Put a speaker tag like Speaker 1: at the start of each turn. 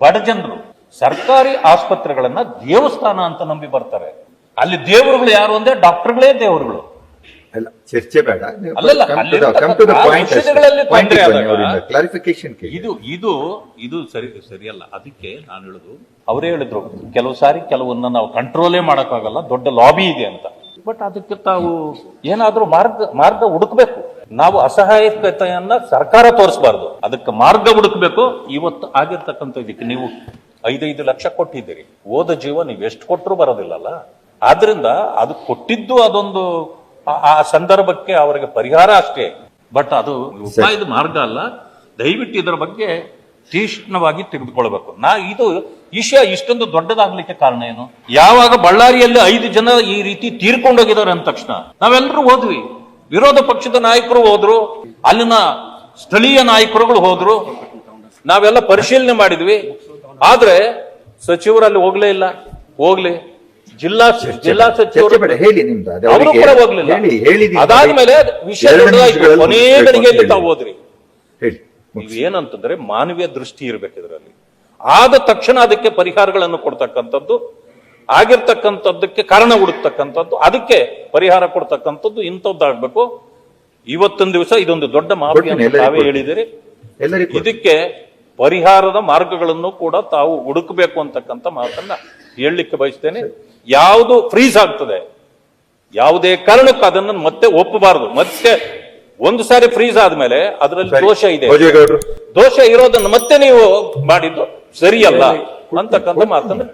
Speaker 1: ಬಡ ಜನರು ಸರ್ಕಾರಿ ಆಸ್ಪತ್ರೆಗಳನ್ನ ದೇವಸ್ಥಾನ ಅಂತ ನಂಬಿ ಬರ್ತಾರೆ. ಅಲ್ಲಿ ದೇವರುಗಳು ಯಾರು ಅಂದ್ರೆ ಡಾಕ್ಟರ್ಗಳೇ ದೇವರುಗಳು.
Speaker 2: ಅಲ್ಲ, ಚರ್ಚೆ ಬೇಡ.
Speaker 1: ಅಲ್ಲಲ್ಲ,
Speaker 2: ಕ್ಲಾರಿಫಿಕೇಶನ್
Speaker 1: ಇದು ಸರಿಯಲ್ಲ. ಅದಕ್ಕೆ ನಾನು ಹೇಳುದು, ಅವರೇ ಹೇಳಿದ್ರು ಕೆಲವು ಸಾರಿ ಕೆಲವನ್ನ ನಾವು ಕಂಟ್ರೋಲೇ ಮಾಡಕ್ಕಾಗಲ್ಲ, ದೊಡ್ಡ ಲಾಬಿ ಇದೆ ಅಂತ. ಬಟ್ ಅದಕ್ಕೆ ತಾವು ಏನಾದ್ರೂ ಮಾರ್ಗ ಹುಡುಕ್ಬೇಕು. ನಾವು ಅಸಹಾಯಕತೆಯನ್ನ ಸರ್ಕಾರ ತೋರಿಸಬಾರ್ದು, ಅದಕ್ಕೆ ಮಾರ್ಗ ಹುಡುಕ್ಬೇಕು. ಇವತ್ತು ಆಗಿರ್ತಕ್ಕಂಥ ಇದಕ್ಕೆ ನೀವು 5 ಲಕ್ಷ ಕೊಟ್ಟಿದ್ದೀರಿ, ಓದ ಜೀವ ನೀವು ಎಷ್ಟು ಕೊಟ್ಟರು ಬರೋದಿಲ್ಲಲ್ಲ. ಆದ್ರಿಂದ ಅದು ಕೊಟ್ಟಿದ್ದು ಅದೊಂದು ಆ ಸಂದರ್ಭಕ್ಕೆ ಅವರಿಗೆ ಪರಿಹಾರ ಅಷ್ಟೇ. ಬಟ್ ಅದು ಉಪಾಯದ ಮಾರ್ಗ ಅಲ್ಲ. ದಯವಿಟ್ಟು ಇದರ ಬಗ್ಗೆ ತೀಕ್ಷ್ಣವಾಗಿ ತೆಗೆದುಕೊಳ್ಬೇಕು. ಇದು ವಿಷಯ ಇಷ್ಟೊಂದು ದೊಡ್ಡದಾಗ್ಲಿಕ್ಕೆ ಕಾರಣ ಏನು? ಯಾವಾಗ ಬಳ್ಳಾರಿಯಲ್ಲಿ 5 ಜನ ಈ ರೀತಿ ತೀರ್ಕೊಂಡೋಗಿದ್ದಾರೆ ಅಂದ ತಕ್ಷಣ ನಾವೆಲ್ಲರೂ ಹೋದ್ವಿ, ವಿರೋಧ ಪಕ್ಷದ ನಾಯಕರು ಹೋದ್ರು, ಅಲ್ಲಿನ ಸ್ಥಳೀಯ ನಾಯಕರುಗಳು ಹೋದ್ರು, ನಾವೆಲ್ಲ ಪರಿಶೀಲನೆ ಮಾಡಿದ್ವಿ. ಆದ್ರೆ ಸಚಿವರಲ್ಲಿ ಹೋಗ್ಲೇ ಇಲ್ಲ. ಜಿಲ್ಲಾ ಸಚಿವರು
Speaker 2: ಹೇಳಿ ನಿಮ್ದು
Speaker 1: ಅವರು ಕೂಡ ಹೋಗ್ಲಿಲ್ಲ. ಅದಾದ್ಮೇಲೆ ವಿಷಯ ಕೊನೆ ಗಳಿಗೆಯಲ್ಲಿ ತಾವು ಹೋದ್ರಿ. ನೀವೇನಂತಂದ್ರೆ ಮಾನವೀಯ ದೃಷ್ಟಿ ಇರ್ಬೇಕು ಇದರಲ್ಲಿ. ಆದ ತಕ್ಷಣ ಅದಕ್ಕೆ ಪರಿಹಾರಗಳನ್ನು ಕೊಡ್ತಕ್ಕಂಥದ್ದು, ಆಗಿರ್ತಕ್ಕಂಥದ್ದಕ್ಕೆ ಕಾರಣ ಹುಡುಕ್ತಕ್ಕಂಥದ್ದು, ಅದಕ್ಕೆ ಪರಿಹಾರ ಕೊಡ್ತಕ್ಕಂಥದ್ದು ಇಂಥದ್ದಾಗ್ಬೇಕು. ಇವತ್ತೊಂದು ದಿವಸ ಇದೊಂದು ದೊಡ್ಡ ಮಾಫಿ ಅಂತ ತಾವೇ ಹೇಳಿದಿರಿ. ಇದಕ್ಕೆ ಪರಿಹಾರದ ಮಾರ್ಗಗಳನ್ನು ಕೂಡ ತಾವು ಹುಡುಕಬೇಕು ಅಂತಕ್ಕಂಥ ಮಾತನ್ನ ಹೇಳಲಿಕ್ಕೆ ಬಯಸ್ತೇನೆ. ಯಾವುದು ಫ್ರೀಸ್ ಆಗ್ತದೆ, ಯಾವುದೇ ಕಾರಣಕ್ಕೂ ಅದನ್ನು ಮತ್ತೆ ಒಪ್ಪಬಾರದು. ಮತ್ತೆ ಒಂದು ಸಾರಿ ಫ್ರೀಸ್ ಆದ್ಮೇಲೆ ಅದರಲ್ಲಿ ದೋಷ ಇದೆ, ದೋಷ ಇರೋದನ್ನು ಮತ್ತೆ ನೀವು ಮಾಡಿದ್ದು ಸರಿಯಲ್ಲ ಅಂತಕ್ಕಂಥ ಮಾತನ್ನು